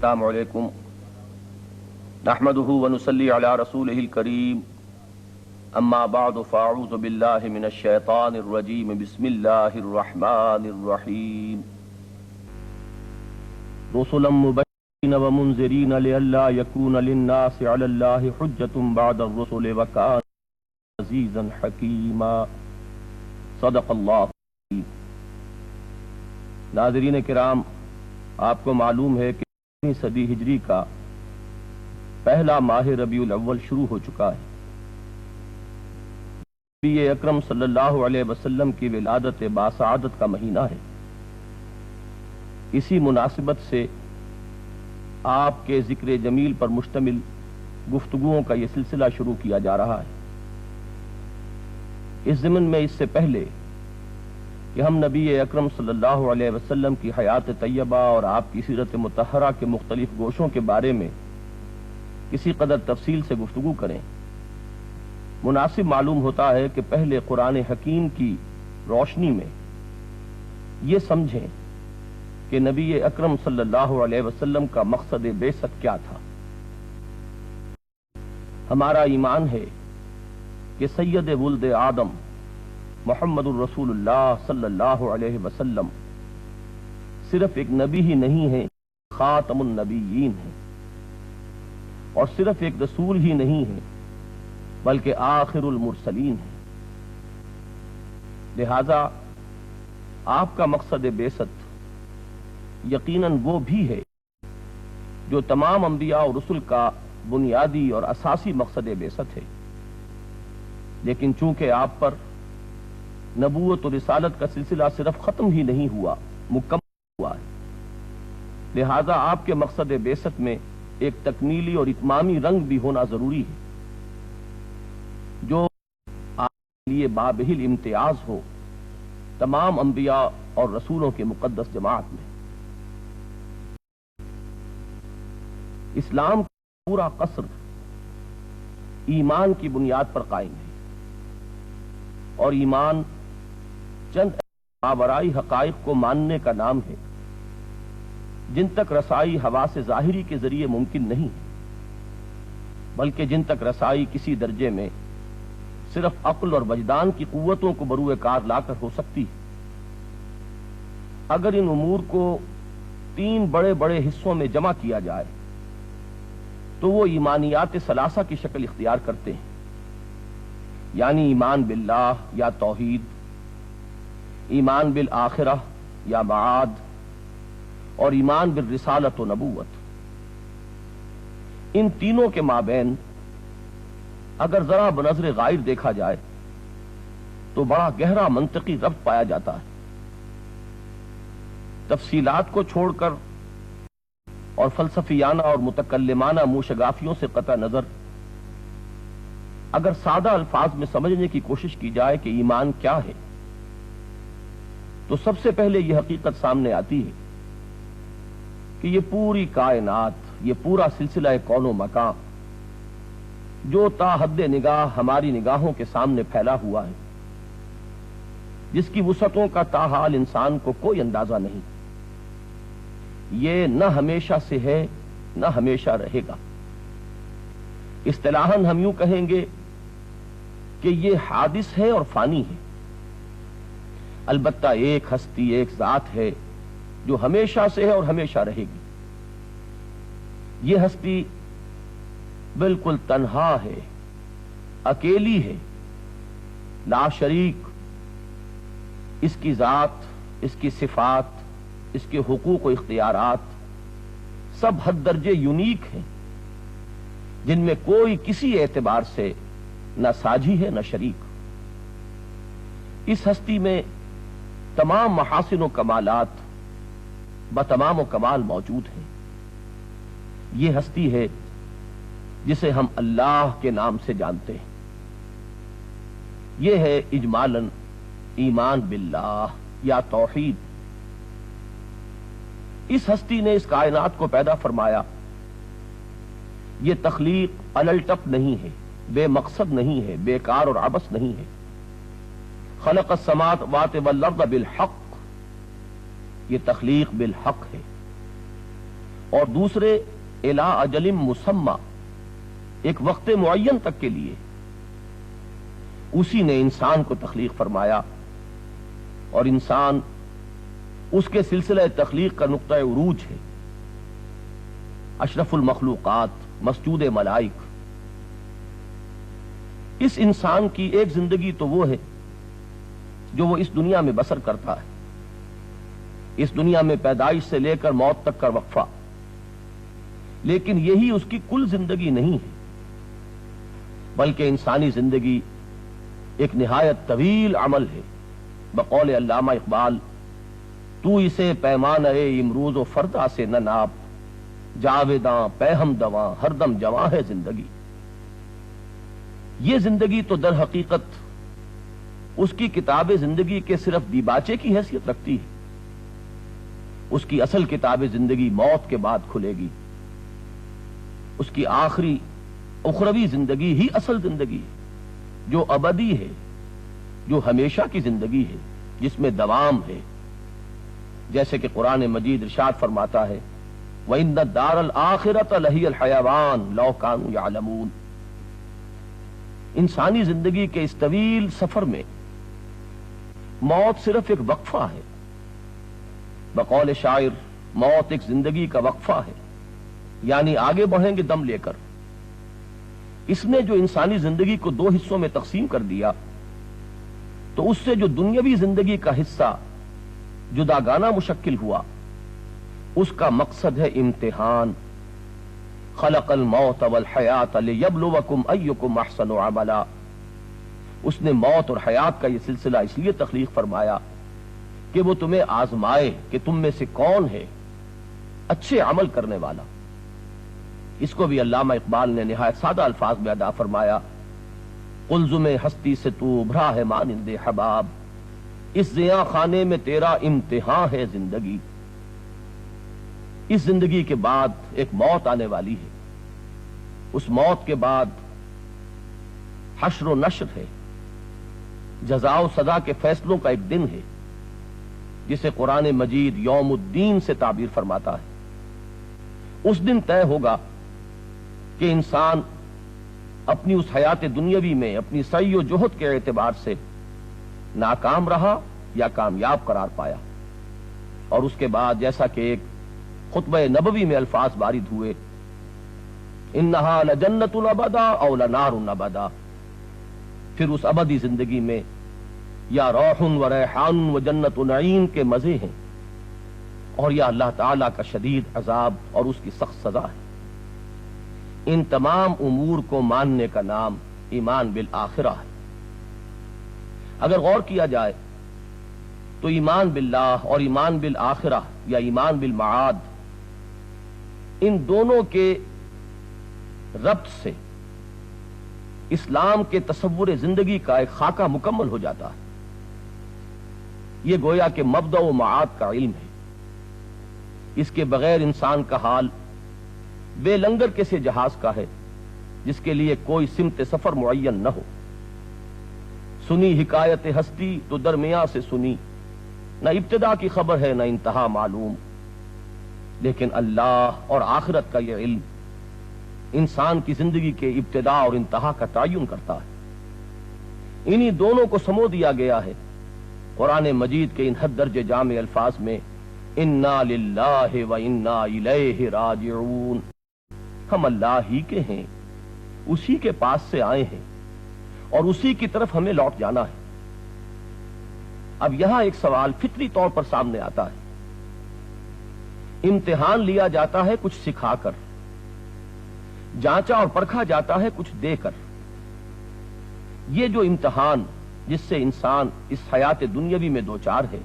السلام علیکم نحمده ونصلی علی رسوله الکریم اما بعد فاعوذ باللہ من الشیطان الرجیم بسم اللہ الرحمن الرحیم رسلا مبشرین ومنذرین لئلا یکون للناس علی اللہ حجۃ بعد الرسل وکان عزیزا حکیما صدق اللہ. ناظرین کرام، آپ کو معلوم ہے کہ صدی ہجری کا پہلا ماہ ربیع الاول شروع ہو چکا ہے. نبی اکرم صلی اللہ علیہ وسلم کی ولادت باسعادت کا مہینہ ہے. اسی مناسبت سے آپ کے ذکر جمیل پر مشتمل گفتگوؤں کا یہ سلسلہ شروع کیا جا رہا ہے. اس ضمن میں اس سے پہلے کہ ہم نبی اکرم صلی اللہ علیہ وسلم کی حیات طیبہ اور آپ کی سیرت مطہرہ کے مختلف گوشوں کے بارے میں کسی قدر تفصیل سے گفتگو کریں، مناسب معلوم ہوتا ہے کہ پہلے قرآن حکیم کی روشنی میں یہ سمجھیں کہ نبی اکرم صلی اللہ علیہ وسلم کا مقصد بعثت کیا تھا. ہمارا ایمان ہے کہ سید ولد آدم محمد الرسول اللہ صلی اللہ علیہ وسلم صرف ایک نبی ہی نہیں ہے، خاتم النبیین ہیں، اور صرف ایک رسول ہی نہیں ہے بلکہ آخر المرسلین ہیں. لہذا آپ کا مقصد بعثت یقیناً وہ بھی ہے جو تمام انبیاء اور رسل کا بنیادی اور اساسی مقصد بعثت ہے. لیکن چونکہ آپ پر نبوت و رسالت کا سلسلہ صرف ختم ہی نہیں ہوا، مکمل ہوا ہے، لہذا آپ کے مقصد بعثت میں ایک تکمیلی اور اتمامی رنگ بھی ہونا ضروری ہے جو آپ کے لیے بابہل امتیاز ہو تمام انبیاء اور رسولوں کے مقدس جماعت میں. اسلام کا پورا قصر ایمان کی بنیاد پر قائم ہے، اور ایمان چند ماورائی حقائق کو ماننے کا نام ہے جن تک رسائی حواس ظاہری کے ذریعے ممکن نہیں ہے، بلکہ جن تک رسائی کسی درجے میں صرف عقل اور وجدان کی قوتوں کو بروئے کار لا کر ہو سکتی ہے. اگر ان امور کو 3 بڑے بڑے حصوں میں جمع کیا جائے تو وہ ایمانیات ثلاثہ کی شکل اختیار کرتے ہیں، یعنی ایمان باللہ یا توحید، ایمان بالآخرہ یا معاد، اور ایمان بالرسالت و نبوت. ان تینوں کے مابین اگر ذرا بنظر غائب دیکھا جائے تو بڑا گہرا منطقی ربط پایا جاتا ہے. تفصیلات کو چھوڑ کر اور فلسفیانہ اور متکلمانہ موشگافیوں سے قطع نظر اگر سادہ الفاظ میں سمجھنے کی کوشش کی جائے کہ ایمان کیا ہے تو سب سے پہلے یہ حقیقت سامنے آتی ہے کہ یہ پوری کائنات، یہ پورا سلسلہ کون و مکان جو تا حد نگاہ ہماری نگاہوں کے سامنے پھیلا ہوا ہے، جس کی وسعتوں کا تاحال انسان کو کوئی اندازہ نہیں، یہ نہ ہمیشہ سے ہے نہ ہمیشہ رہے گا. اصطلاحاً ہم یوں کہیں گے کہ یہ حادث ہے اور فانی ہے. البتہ ایک ہستی، ایک ذات ہے جو ہمیشہ سے ہے اور ہمیشہ رہے گی. یہ ہستی بالکل تنہا ہے، اکیلی ہے، لا شریک. اس کی ذات، اس کی صفات، اس کے حقوق و اختیارات سب حد درجے یونیک ہیں، جن میں کوئی کسی اعتبار سے نہ ساجھی ہے نہ شریک. اس ہستی میں تمام محاسن و کمالات بتمام و کمال موجود ہیں. یہ ہستی ہے جسے ہم اللہ کے نام سے جانتے ہیں. یہ ہے اجمالاً ایمان باللہ یا توحید. اس ہستی نے اس کائنات کو پیدا فرمایا. یہ تخلیق الٹپ نہیں ہے، بے مقصد نہیں ہے، بیکار اور عبث نہیں ہے. خلق السماوات والارض بالحق، یہ تخلیق بالحق ہے. اور دوسرے الی اجل مسمى، ایک وقت معین تک کے لیے اسی نے انسان کو تخلیق فرمایا، اور انسان اس کے سلسلہ تخلیق کا نقطہ عروج ہے، اشرف المخلوقات، مسجود ملائک۔ اس انسان کی ایک زندگی تو وہ ہے جو وہ اس دنیا میں بسر کرتا ہے، اس دنیا میں پیدائش سے لے کر موت تک کا وقفہ، لیکن یہی اس کی کل زندگی نہیں ہے، بلکہ انسانی زندگی ایک نہایت طویل عمل ہے۔ بقول علامہ اقبال، تو اسے پیمانہ امروز و فردا سے نہ ناپ، جاویداں پیہم دواں ہر دم جواں ہے زندگی۔ یہ زندگی تو در حقیقت اس کی کتاب زندگی کے صرف دیباچے کی حیثیت رکھتی ہے، اس کی اصل کتاب زندگی موت کے بعد کھلے گی، اس کی آخری اخروی زندگی ہی اصل زندگی ہے، جو ابدی ہے، جو ہمیشہ کی زندگی ہے، جس میں دوام ہے، جیسے کہ قرآن مجید ارشاد فرماتا ہے وَإِنَّ الدَّارَ الْآخِرَةَ لَهِيَ الْحَيَوَانُ لَوْ كَانُوا يَعْلَمُونَ۔ انسانی زندگی کے اس طویل سفر میں موت صرف ایک وقفہ ہے، بقول شاعر موت ایک زندگی کا وقفہ ہے، یعنی آگے بڑھیں گے دم لے کر۔ اس نے جو انسانی زندگی کو دو حصوں میں تقسیم کر دیا، تو اس سے جو دنیاوی زندگی کا حصہ جداگانہ مشکل ہوا، اس کا مقصد ہے امتحان۔ خلق الموت والحیات لیبلوکم ایکم احسن عملا۔ اس نے موت اور حیات کا یہ سلسلہ اس لیے تخلیق فرمایا کہ وہ تمہیں آزمائے کہ تم میں سے کون ہے اچھے عمل کرنے والا۔ اس کو بھی علامہ اقبال نے نہایت سادہ الفاظ میں ادا فرمایا، قلزم ہستی سے تو ابھرا ہے مانند حباب، اس زیاں خانے میں تیرا امتحان ہے زندگی۔ اس زندگی کے بعد ایک موت آنے والی ہے، اس موت کے بعد حشر و نشر ہے، جزا و سزا کے فیصلوں کا ایک دن ہے، جسے قرآن مجید یوم الدین سے تعبیر فرماتا ہے۔ اس دن طے ہوگا کہ انسان اپنی اس حیات دنیاوی میں اپنی سعی و جہد کے اعتبار سے ناکام رہا یا کامیاب قرار پایا، اور اس کے بعد جیسا کہ ایک خطبہ نبوی میں الفاظ وارد ہوئے، انہا لجنت ابدا او لنار ابدا، پھر اس ابدی زندگی میں یا روح و ریحان و جنت نعیم کے مزے ہیں، اور یا اللہ تعالی کا شدید عذاب اور اس کی سخت سزا ہے۔ ان تمام امور کو ماننے کا نام ایمان بالآخرہ ہے۔ اگر غور کیا جائے تو ایمان باللہ اور ایمان بالآخرہ یا ایمان بالمعاد، ان دونوں کے ربط سے اسلام کے تصور زندگی کا ایک خاکہ مکمل ہو جاتا ہے۔ یہ گویا کہ مبدأ و معاد کا علم ہے، اس کے بغیر انسان کا حال بے لنگر کے سے جہاز کا ہے جس کے لیے کوئی سمت سفر معین نہ ہو۔ سنی حکایت ہستی تو درمیاں سے سنی، نہ ابتدا کی خبر ہے نہ انتہا معلوم، لیکن اللہ اور آخرت کا یہ علم انسان کی زندگی کے ابتدا اور انتہا کا تعین کرتا ہے۔ انہی دونوں کو سمو دیا گیا ہے قرآن مجید کے ان حد درجے جامع الفاظ میں، انا للہ و انا الیہ راجعون، ہم اللہ ہی کے ہیں، اسی کے پاس سے آئے ہیں اور اسی کی طرف ہمیں لوٹ جانا ہے۔ اب یہاں ایک سوال فطری طور پر سامنے آتا ہے، امتحان لیا جاتا ہے کچھ سکھا کر، جانچا اور پرکھا جاتا ہے کچھ دے کر۔ یہ جو امتحان جس سے انسان اس حیات دنیاوی میں دوچار ہے،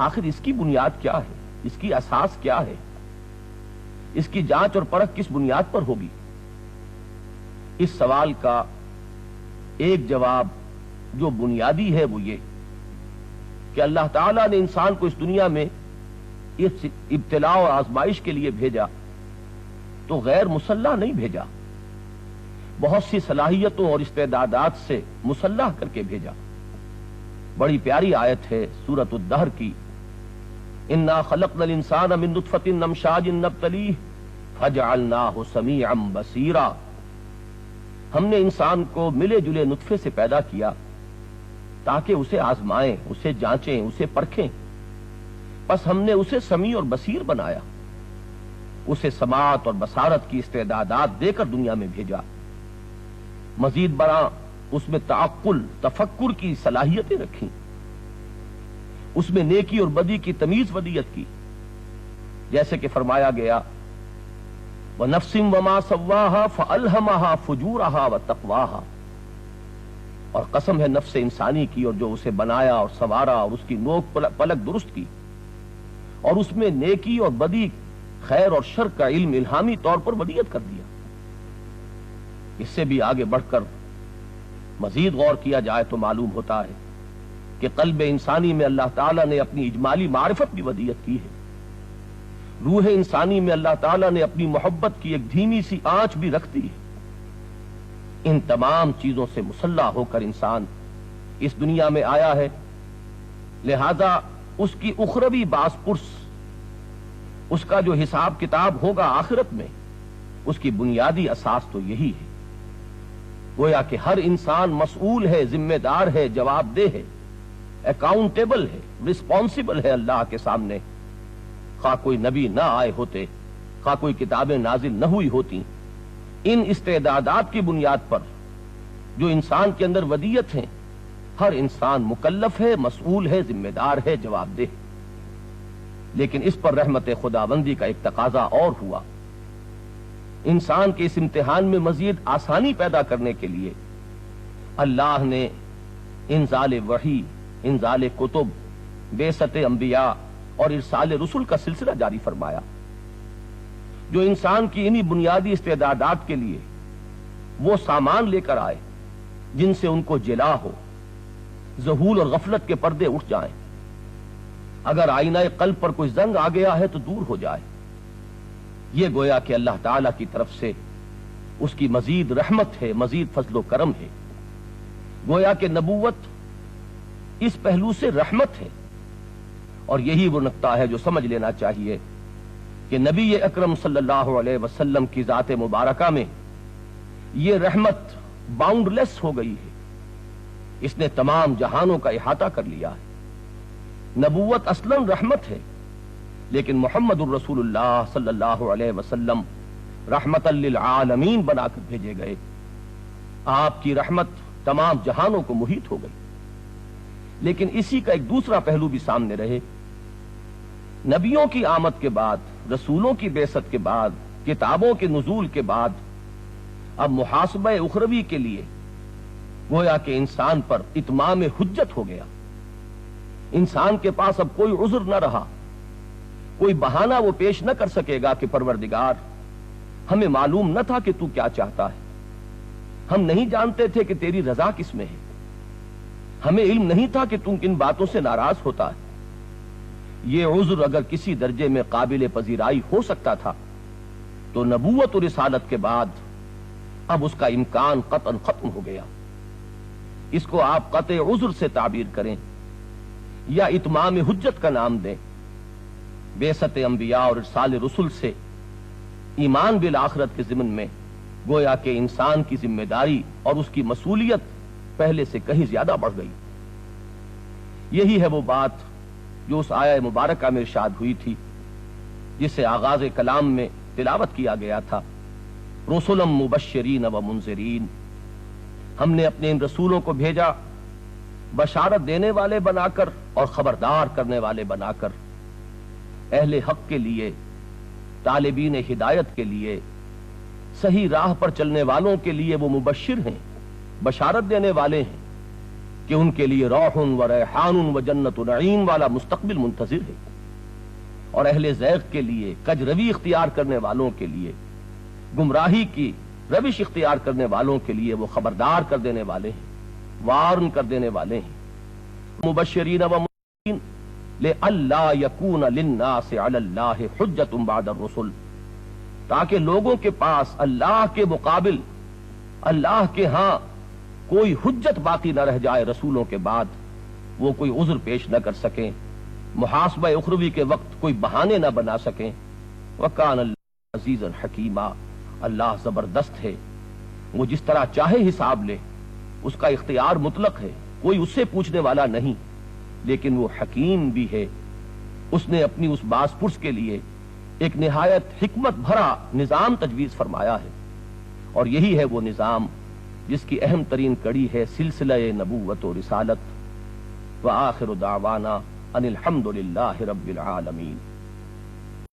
آخر اس کی بنیاد کیا ہے، اس کی اساس کیا ہے، اس کی جانچ اور پرکھ کس بنیاد پر ہوگی؟ اس سوال کا ایک جواب جو بنیادی ہے وہ یہ کہ اللہ تعالیٰ نے انسان کو اس دنیا میں اس ابتلاء اور آزمائش کے لیے بھیجا تو غیر مسلح نہیں بھیجا، بہت سی صلاحیتوں اور استعدادات سے مسلح کر کے بھیجا۔ بڑی پیاری آیت ہے سورۃ الدہر کی، انا خلقنا الانسان من نطفۃ امشاج نبتلیہ فجعلناہ سمیعا بصیرا، ہم نے انسان کو ملے جلے نطفے سے پیدا کیا تاکہ اسے آزمائیں، اسے جانچیں، اسے پرکھیں، پس ہم نے اسے سمیع اور بصیر بنایا، اسے سماعت اور بصارت کی استعدادات دے کر دنیا میں بھیجا، مزید برآں اس میں تعقل، تفکر کی صلاحیتیں رکھیں، اس میں نیکی اور بدی کی تمیز ودیت کی، جیسے کہ فرمایا گیا وَنَفْسٍ وَمَا سَوَّاهَا فَأَلْهَمَهَا فُجُورَهَا وَتَقْوَاهَا، اور قسم ہے نفس انسانی کی اور جو اسے بنایا اور سنوارا اور اس کی نوک پلک درست کی، اور اس میں نیکی اور بدی، خیر اور شر کا علم الہامی طور پر ودیت کر دیا۔ اس سے بھی آگے بڑھ کر مزید غور کیا جائے تو معلوم ہوتا ہے کہ قلب انسانی میں اللہ تعالیٰ نے اپنی اجمالی معرفت بھی ودیت کی ہے، روح انسانی میں اللہ تعالیٰ نے اپنی محبت کی ایک دھیمی سی آنچ بھی رکھ دی ہے۔ ان تمام چیزوں سے مسلح ہو کر انسان اس دنیا میں آیا ہے، لہذا اس کی اخروی باس پرس، اس کا جو حساب کتاب ہوگا آخرت میں، اس کی بنیادی اساس تو یہی ہے۔ گویا کہ ہر انسان مسئول ہے، ذمہ دار ہے، جواب دہ ہے، اکاؤنٹیبل ہے، رسپانسبل ہے اللہ کے سامنے، خواہ کوئی نبی نہ آئے ہوتے، خواہ کوئی کتابیں نازل نہ ہوئی ہوتی، ان استعدادات کی بنیاد پر جو انسان کے اندر ودیت ہیں، ہر انسان مکلف ہے، مسئول ہے، ذمہ دار ہے، جواب دہ۔ لیکن اس پر رحمت خداوندی کا ایک تقاضا اور ہوا، انسان کے اس امتحان میں مزید آسانی پیدا کرنے کے لیے اللہ نے انزال وحی، انزال کتب، بعثت انبیاء اور ارسال رسل کا سلسلہ جاری فرمایا، جو انسان کی انہی بنیادی استعدادات کے لیے وہ سامان لے کر آئے جن سے ان کو جلا ہو، ذہول اور غفلت کے پردے اٹھ جائیں، اگر آئینہ قلب پر کوئی زنگ آ گیا ہے تو دور ہو جائے۔ یہ گویا کہ اللہ تعالی کی طرف سے اس کی مزید رحمت ہے، مزید فضل و کرم ہے۔ گویا کہ نبوت اس پہلو سے رحمت ہے، اور یہی وہ نقطہ ہے جو سمجھ لینا چاہیے کہ نبی اکرم صلی اللہ علیہ وسلم کی ذات مبارکہ میں یہ رحمت باؤنڈ لیس ہو گئی ہے، اس نے تمام جہانوں کا احاطہ کر لیا ہے۔ نبوت اصلاً رحمت ہے، لیکن محمد الرسول اللہ صلی اللہ علیہ وسلم رحمت للعالمین بنا کر بھیجے گئے، آپ کی رحمت تمام جہانوں کو محیط ہو گئی۔ لیکن اسی کا ایک دوسرا پہلو بھی سامنے رہے، نبیوں کی آمد کے بعد، رسولوں کی بعثت کے بعد، کتابوں کے نزول کے بعد، اب محاسبہ اخروی کے لیے گویا کہ انسان پر اتمام حجت ہو گیا، انسان کے پاس اب کوئی عذر نہ رہا، کوئی بہانہ وہ پیش نہ کر سکے گا کہ پروردگار ہمیں معلوم نہ تھا کہ تو کیا چاہتا ہے، ہم نہیں جانتے تھے کہ تیری رضا کس میں ہے، ہمیں علم نہیں تھا کہ تم کن باتوں سے ناراض ہوتا ہے۔ یہ عذر اگر کسی درجے میں قابل پذیرائی ہو سکتا تھا تو نبوت و رسالت کے بعد اب اس کا امکان قطعاً ختم ہو گیا۔ اس کو آپ قطع عذر سے تعبیر کریں یا اتمام حجت کا نام دیں۔ بعثت انبیاء اور ارسال رسل سے ایمان بالآخرت کے ضمن میں گویا کہ انسان کی ذمہ داری اور اس کی مسئولیت پہلے سے کہیں زیادہ بڑھ گئی۔ یہی ہے وہ بات جو اس آیہ مبارکہ میں ارشاد ہوئی تھی، جسے آغاز کلام میں تلاوت کیا گیا تھا، رسلا مبشرین و منذرین، ہم نے اپنے ان رسولوں کو بھیجا بشارت دینے والے بنا کر اور خبردار کرنے والے بنا کر، اہل حق کے لیے، طالبین ہدایت کے لیے، صحیح راہ پر چلنے والوں کے لیے وہ مبشر ہیں، بشارت دینے والے ہیں کہ ان کے لیے روح و ریحان و جنت نعیم والا مستقبل منتظر ہے، اور اہل زیغ کے لیے، کج روی اختیار کرنے والوں کے لیے، گمراہی کی روش اختیار کرنے والوں کے لیے وہ خبردار کر دینے والے ہیں، وارن کر دینے والے ہیں۔ مبشرین و منذرین لئلا یکون للناس علی اللہ حجۃ بعد الرسل، تاکہ لوگوں کے پاس اللہ کے مقابل، اللہ کے ہاں کوئی حجت باقی نہ رہ جائے، رسولوں کے بعد وہ کوئی عذر پیش نہ کر سکیں، محاسبہ اخروی کے وقت کوئی بہانے نہ بنا سکیں۔ وَكَانَ اللَّهُ عَزِيزًا حَكِيمًا، اللہ زبردست ہے، وہ جس طرح چاہے حساب لے، اس کا اختیار مطلق ہے، کوئی اس سے پوچھنے والا نہیں، لیکن وہ حکیم بھی ہے۔ اس نے اپنی اس باز پرس کے لیے ایک نہایت حکمت بھرا نظام تجویز فرمایا ہے، اور یہی ہے وہ نظام جس کی اہم ترین کڑی ہے سلسلہ نبوت و رسالت۔ وآخر دعوانا ان الحمد للہ رب العالمین۔